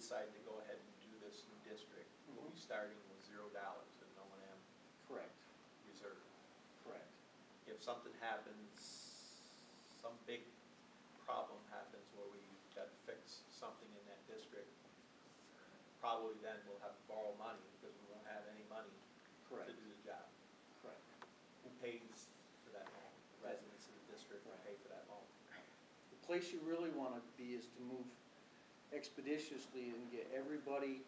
decide to go ahead and do this new district, we'll be starting with $0 in O&M Correct. reserve. Correct. If something happens, some big problem happens where we got to fix something in that district, probably then we'll have to borrow money because we won't have any money Correct. to do the job. Correct. Who pays for that loan? The residents of the district will pay for that loan. The place you really want to be is to move expeditiously and get everybody,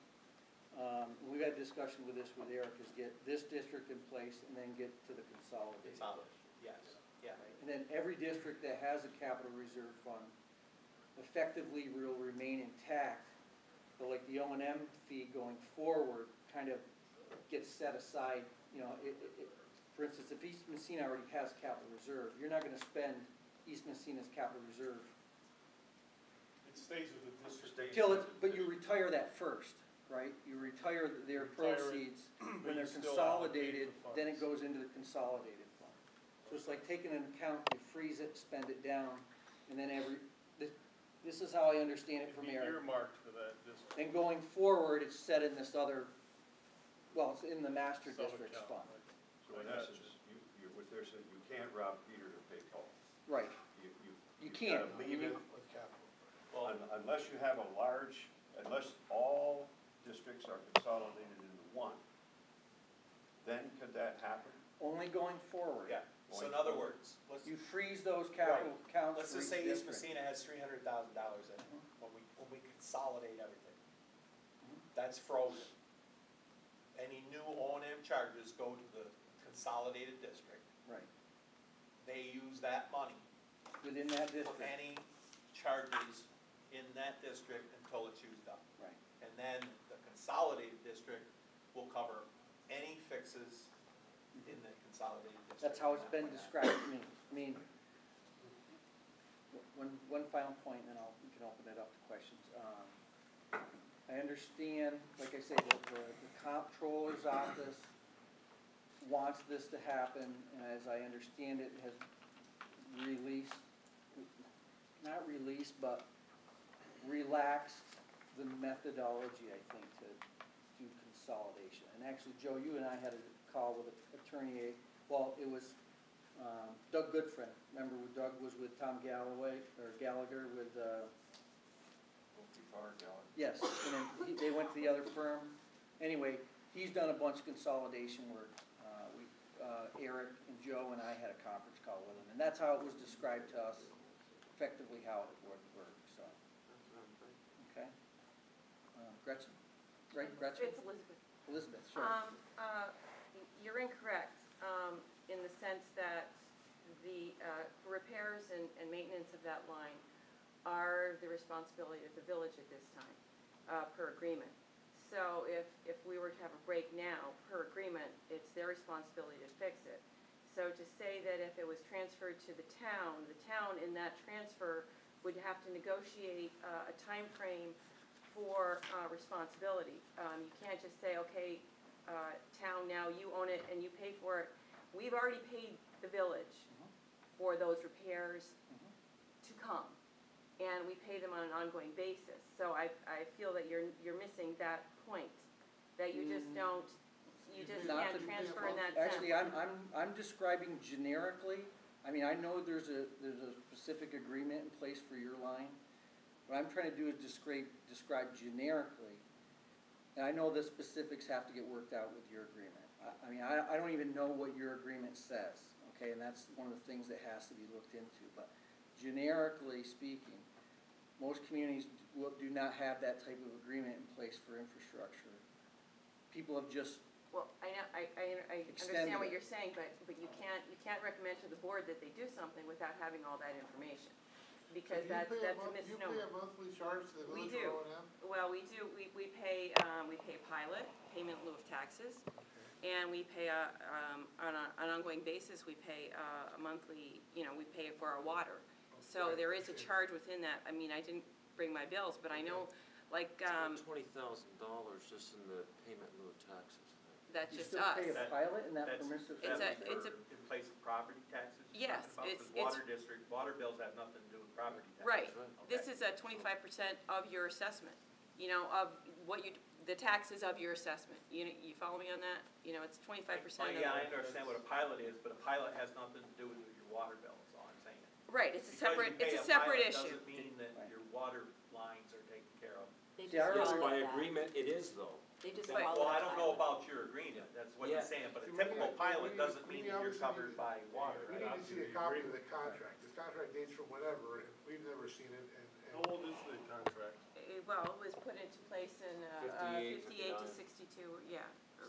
we've had a discussion with this with Eric, is get this district in place and then get to the consolidated. Yes, yeah. Right. And then every district that has a capital reserve fund effectively will remain intact, but like the O&M fee going forward kind of gets set aside. You know, for instance, if East Massena already has capital reserve, you're not going to spend East Massena's capital reserve. It stays with the district. But you retire that first, right? You retire their proceeds when they're consolidated, then it goes into the consolidated fund. So it's like taking an account, you freeze it, spend it down, and then this is how I understand it from Eric. Earmarked for that district. And going forward, it's set in this other, well, it's in the master district's fund. So in essence, what they're saying, you can't rob Peter to pay Paul. Right. You can't. Gotta leave it, With capital. Well, unless you have a large, unless all districts are consolidated into one, then could that happen? Only going forward. yeah. So in other words, You freeze those capital accounts let's for just each say East district. Massena has $300,000 in it when we consolidate everything. That's frozen. Any new O&M charges go to the consolidated district. Right. They use that money Within that for district. any charges in that district until it's used up. Right. And then the consolidated district will cover any fixes in the consolidated district. That's how it's been described to me. I mean, one final point, and then we can open it up to questions. I understand, like I say, the comptroller's office wants this to happen, and as I understand it, has released, not released, but relaxed the methodology, I think, to do consolidation. And actually, Joe, you and I had a call with Attorney, well, it was Doug Goodfriend. Remember when Doug was with Tom Galloway, or Gallagher with, yes, and then they went to the other firm. Anyway, he's done a bunch of consolidation work. Eric and Joe and I had a conference call with him, and that's how it was described to us, effectively how it would work, so. Okay. Gretchen? Right, Gretchen? It's Elizabeth. Elizabeth, sure. You're incorrect in the sense that the repairs and maintenance of that line are the responsibility of the village at this time, per agreement. So if we were to have a break now, per agreement, it's their responsibility to fix it. So to say that if it was transferred to the town in that transfer would have to negotiate a time frame for responsibility. You can't just say, okay, town, now you own it and you pay for it. We've already paid the village for those repairs to come, and we pay them on an ongoing basis. So I feel that you're missing that point, that you just don't, you just can't transfer in that sense. Actually, I'm describing generically. I mean, I know there's a specific agreement in place for your line. What I'm trying to do is describe generically, and I know the specifics have to get worked out with your agreement. I mean, I don't even know what your agreement says, okay, and that's one of the things that has to be looked into. But generically speaking, most communities do not have that type of agreement in place for infrastructure. People have just Well, I understand what you're saying, but you can't recommend to the board that they do something without having all that information, because that's a misnomer. You pay a monthly charge to the village for O&M? Well, we do. We pay pilot, payment in lieu of taxes, and we pay on an ongoing basis. We pay a monthly. We pay for our water. So there is a charge within that. I mean, I didn't bring my bills, but I know, like $20,000 just in the payment in lieu of taxes. That's you just still us. pay a pilot in that permissive It's service? a in place of property taxes? Yes, Because water district, water bills have nothing to do with property taxes. Right. Okay. This is a 25% of your assessment. of what the taxes of your assessment. You follow me on that? It's 25% of. Yeah, I understand what a pilot is, but a pilot has nothing to do with your water bill, is all I'm saying. Right, it's a separate Because you pay a issue. pilot doesn't mean that your water lines are taken care of. They See, just I Yes, follow by that. agreement, it is though. They just Right. follow Well, I that don't know pilot. about your agreement, that's what Yeah. he's saying, but a See, typical we- pilot we- doesn't we mean that you're obviously covered need- by water, We right? need to see a copy of the contract. This contract dates from whenever, and we've never seen it, How old is the contract? Well, it was put into place in 58, 58 to 59. 62, yeah.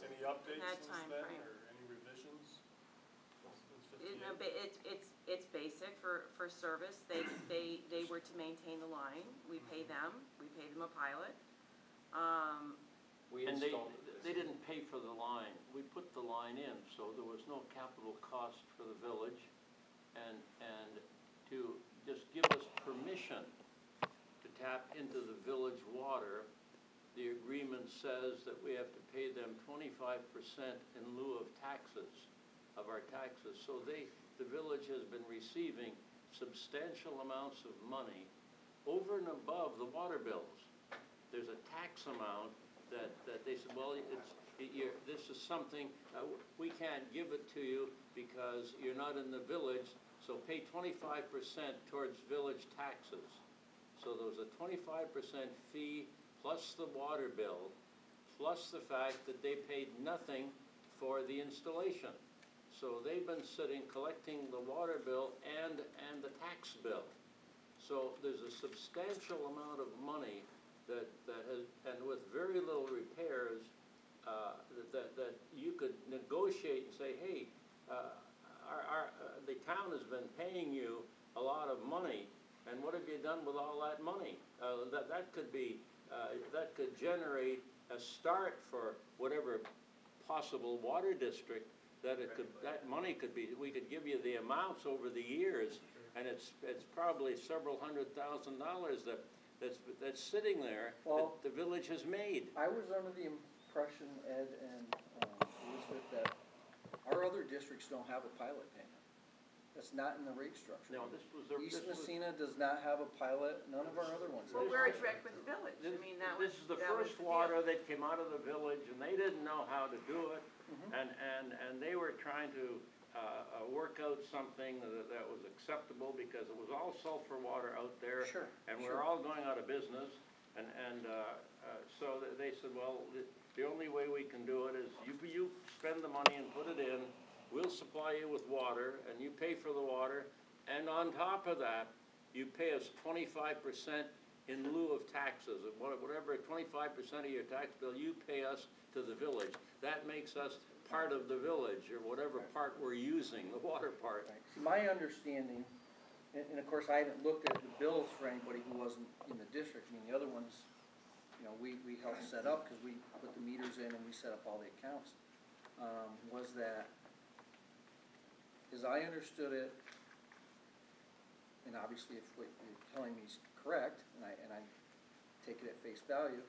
Any updates that since time then, frame. or any revisions? Since It- 58? It's basic for service. They were to maintain the line. We pay them. We pay them a pilot. We And installed they didn't pay for the line. We put the line in, so there was no capital cost for the village. And to just give us permission to tap into the village water, the agreement says that we have to pay them 25% in lieu of taxes, of our taxes. So the village has been receiving substantial amounts of money over and above the water bills. There's a tax amount that they said, well, this is something, we can't give it to you because you're not in the village, so pay 25% towards village taxes. So there was a 25% fee plus the water bill, plus the fact that they paid nothing for the installation. So they've been sitting collecting the water bill and the tax bill. So there's a substantial amount of money that has, and with very little repairs, that you could negotiate and say, hey, the town has been paying you a lot of money, and what have you done with all that money? That could generate a start for whatever possible water district that money could be. We could give you the amounts over the years, and it's probably several $100,000 that's sitting there Well, that the village has made. I was under the impression, Ed and Elizabeth, that our other districts don't have a pilot payment. That's not in the rate structure. No, this was their. East Massena does not have a pilot, none of our other ones. Well, do. we're direct with the village. I mean, that was. This is the that was first deal. water that came out of the village, and they didn't know how to do it. And they were trying to work out something that was acceptable, because it was all sulfur water out there. Sure, And sure. we're all going out of business, so they said, well, the only way we can do it is you spend the money and put it in, we'll supply you with water, and you pay for the water, and on top of that, you pay us 25% in lieu of taxes, whatever 25% of your tax bill, you pay us to the village. That makes us part of the village, or whatever part we're using, the water part. Right. My understanding, and of course, I haven't looked at the bills for anybody who wasn't in the district. I mean, the other ones, we helped set up, because we put the meters in and we set up all the accounts, was that, as I understood it, and obviously if what you're telling me is correct, and I take it at face value,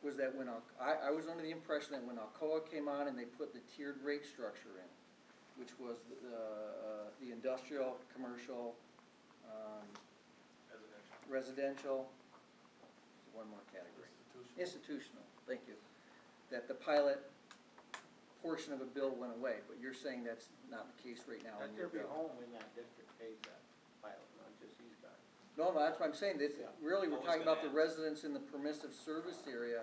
was that when I was under the impression that when Alcoa came on and they put the tiered rate structure in, which was the industrial, commercial, residential, one more category. Institutional, thank you. That the pilot portion of a bill went away, but you're saying that's not the case right now in your every bill. home in that district pays that pilot, not just these guys. No, that's what I'm saying, that really, we're I was talking about the gonna ask. residents in the permissive service area,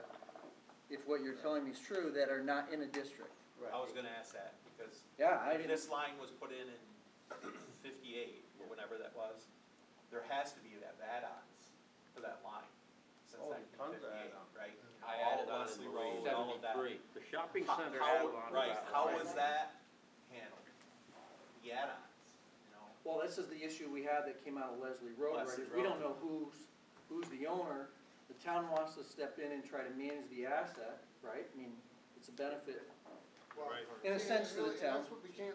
if what you're telling me is true, that are not in a district. I was gonna ask that, because Yeah, I if didn't, this line was put in 58, or whenever that was, there has to be add-ons to that line, since Oh, 1958, tons of right? I All added on Leslie in Road, all of that. 73. The shopping How- center how- added on to Right, that. how line. was that handled? The add-ons, well, this is the issue we had that came out of Leslie Road, right, Leslie is we Road. don't know who's the owner. The town wants to step in and try to manage the asset, right? I mean, it's a benefit. Well, Right. In a sense to the really, town. That's what became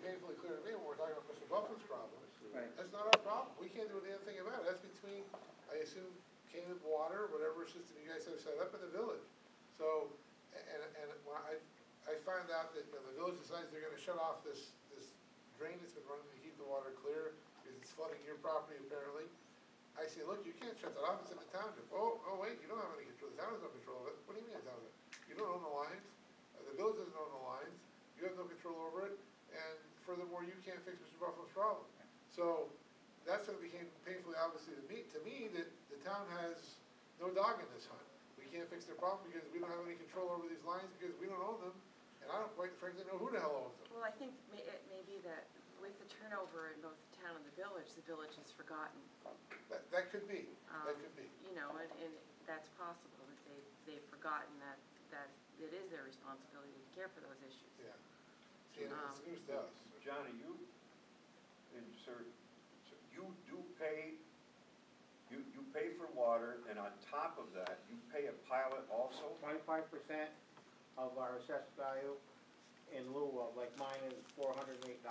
painfully clear to me when we're talking about Mr. Buffett's problem. Right. That's not our problem. We can't do anything about it. That's between, I assume, Kaneb Water, whatever system you guys have set up in the village. So, and when I find out that the village decides they're gonna shut off this drain that's been running to keep the water clear, because it's flooding your property apparently, I say, look, you can't shut that off, it's in the township. Oh, wait, you don't have any control, the town has no control of it. What do you mean the town has? You don't own the lines, the village doesn't own the lines, you have no control over it, and furthermore, you can't fix Mr. Buffalo's problem. So, that's when it became painfully obvious to me that the town has no dog in this hunt. We can't fix their problem because we don't have any control over these lines because we don't own them, and I don't quite frankly know who the hell owns them. Well, I think it may be that with the turnover in both the town and the village has forgotten. That could be, that Um, could be. You know, and that's possible, that they've forgotten that it is their responsibility to care for those issues. Yeah. See, and it's news to us. Johnny, you, and sir, you do pay, you pay for water, and on top of that, you pay a pilot also? 25% of our assessed value in lieu of, like mine is $408.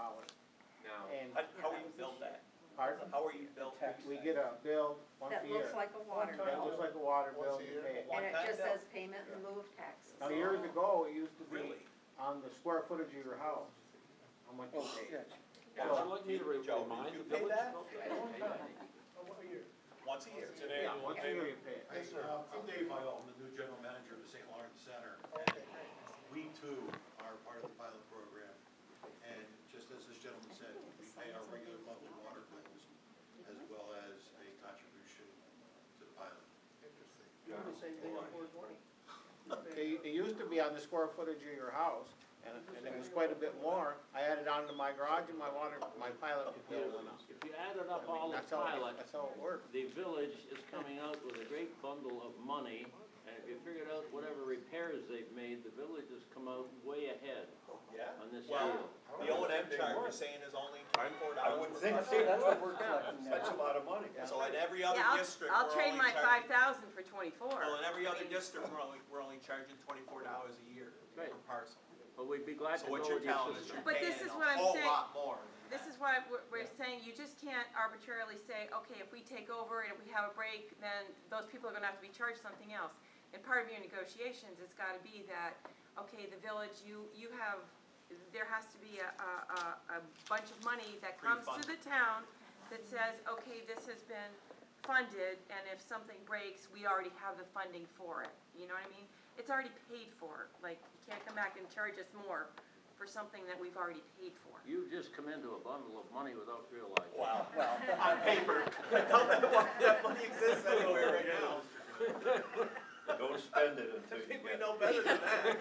Now, And, How are you billed that? pardon? How are you billed? We get a bill once That a year. looks like a water One time. That bill, looks like a water bill, Once a you year. pay it. and it One-time just bill. says payment in lieu of taxes. Now, years ago, it used to be Really? on the square footage of your house, how much you Oh, paid. yeah. would you like me to Joe, remind you the pay village that? about that? Once a year? It's an Yeah, annual once a year payment. you pay it. Yes, sir. I'm Dave Vital, I'm the new general manager of the St. Lawrence Center. Okay. We too are part of the pilot program. And just as this gentleman said, we pay our regular monthly water bills as well as a contribution to the pilot. Interesting. Doing the same thing on 420. It used to be on the square footage of your house, and it was quite a bit more. I added on to my garage and my pilot bill went up. If you added up I mean, all the that's how- pilot, That's how it works. the village is coming out with a great bundle of money, and if you figured out whatever repairs they've made, the village has come out way ahead Yeah? on this Well, deal. the O and M charge you're saying is only $24. I would think See, that's what we're collecting now. That's a lot of money. So in every other Yeah, district, I'll we're trade only my charging. 5,000 for 24. Well, in every I other mean, district, we're only charging $24 a year Right. per parcel. But we'd be glad to So go what with you're your telling us, system. you're But this paying is a what I'm whole saying. lot more than This that. is why we're saying, you just can't arbitrarily say, okay, if we take over and if we have a break, then those people are gonna have to be charged something else. And part of your negotiations, it's gotta be that, okay, the village, you have, there has to be a bunch of money that comes to the town that says, okay, this has been funded, and if something breaks, we already have the funding for it. You know what I mean? It's already paid for. Like, you can't come back and charge us more for something that we've already paid for. You've just come into a bundle of money without realizing. Wow. Well, On paper. That money exists anywhere right now. Don't spend it I until you think we get it. know better than that.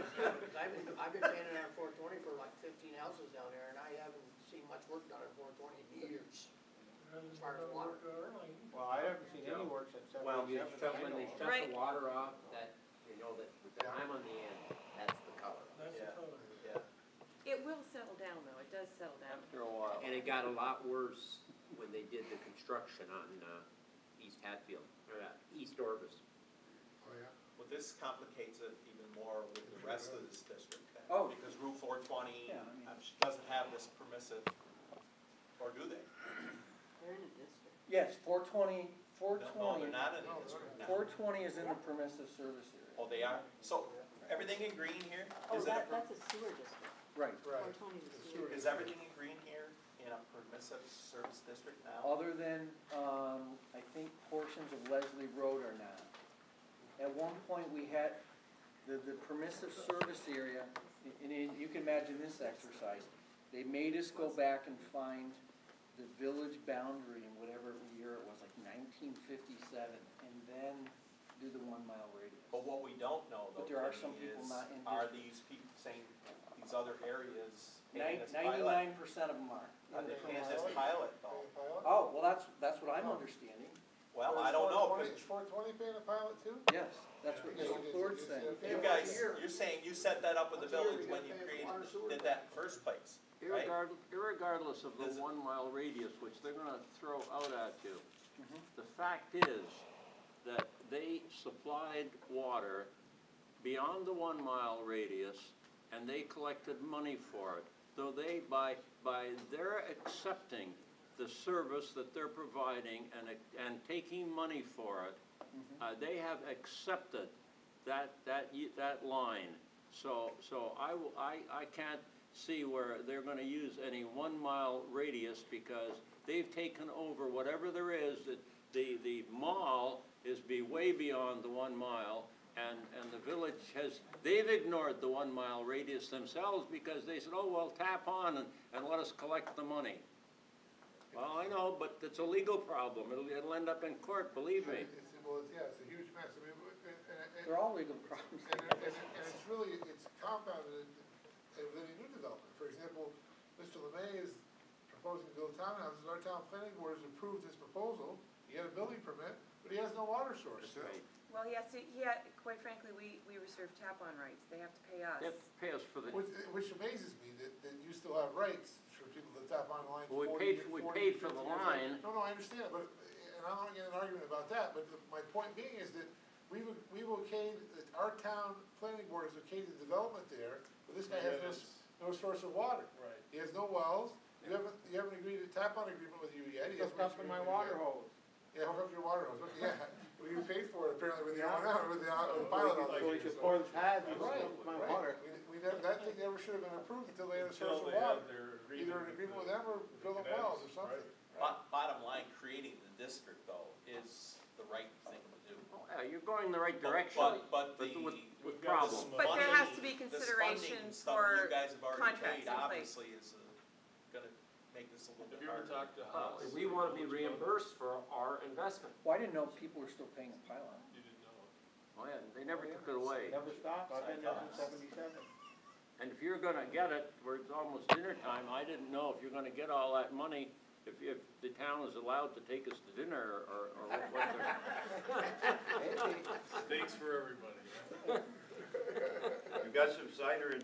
I've been paying it on 420 for like 15 houses down there, and I haven't seen much work done at 420 in years. As far as water. Well, I haven't seen any work since Well, you 77. shut, when they shut Right. the water off, that, you know, that the time on the end, that's the color. Yeah, yeah. It will settle down, though. It does settle down. After a while. And it got a lot worse when they did the construction on, East Hatfield, or, East Orvis. Oh, yeah. Well, this complicates it even more with the rest of this district then. Oh. Because Route 420 Yeah, I mean- doesn't have this permissive, or do they? They're in a district. yes, 420, No, they're not in No, the district now. 420 is in the permissive service area. Oh, they are? So, everything in green here, Oh, is it, that's a sewer district. Right. Right. is sewer. is everything in green here in a permissive service district now? Other than, I think portions of Leslie Road are not. At one point, we had the permissive service area, and you can imagine this exercise. They made us go back and find the village boundary in whatever year it was, like 1957, and then do the 1 mile radius. But what we don't know though, But there are Kenny, some people is, not in are district. these people saying, these other areas paying this pilot? 99% of them are. Are they paying this pilot though? Paying a pilot? Oh, well, that's what I'm understanding. Well, I don't know, Is 'cause 420 paying a pilot too? Yes, that's what Mr. Ford's saying. you guys, you're saying you set that up with the village when you did that in the first place, right? Irregardless of the Does it- 1 mile radius, which they're gonna throw out at you, Mhm. the fact is that they supplied water beyond the 1 mile radius, and they collected money for it. Though they, by their accepting the service that they're providing and taking money for it, they have accepted that line. So I can't see where they're gonna use any 1 mile radius, because they've taken over whatever there is the mall is way beyond the 1 mile, and the village they've ignored the 1 mile radius themselves because they said, oh, well, tap on and let us collect the money. Well, I know, but it's a legal problem. It'll end up in court, believe me. It's a huge mess. I mean, They're all legal problems. and it's really, it's compounded with any new development. For example, Mr. LeMay is proposing to build townhouses. Our town planning board has approved his proposal. He had a building permit, but he has no water source. That's right. Well, yes, quite frankly, we reserve tap-on rights. They have to pay us. They have to pay us for the, Which amazes me, that you still have rights for people to tap on the line. well, we 40, paid for 50 the years. line. No, I understand, but, and I'm not getting an argument about that, but my point being is that we've okayed, that our town planning board has okayed the development there, but this guy has no source of water. Right. He has no wells, you haven't agreed to tap-on agreement with you yet. He hasn't Hooked up to reached my an agreement water yet. hose. Yeah, hook up your water hose, okay, yeah, well, you paid for it apparently with the pilot on So we there. should pour the pad and Right, hook up my right. water. That thing never should have been approved until they had a source of water. Either an agreement with them or fill them wells or something. Bottom line, creating the district though is the right thing to do. Oh, yeah, you're going the right direction, But but the. with problems. But there has to be This consideration funding stuff that for you guys have already contracts paid, in place. obviously, is gonna make this a little bit harder. Well, we wanna be reimbursed for our investment. Well, I didn't know people were still paying a pylon. Oh, yeah, they never took it away. Never stopped, I've been there since '77. And if you're gonna get it, where it's almost dinner time, I didn't know if you're gonna get all that money, if the town is allowed to take us to dinner, or what they're. Thanks for everybody. You got some cider and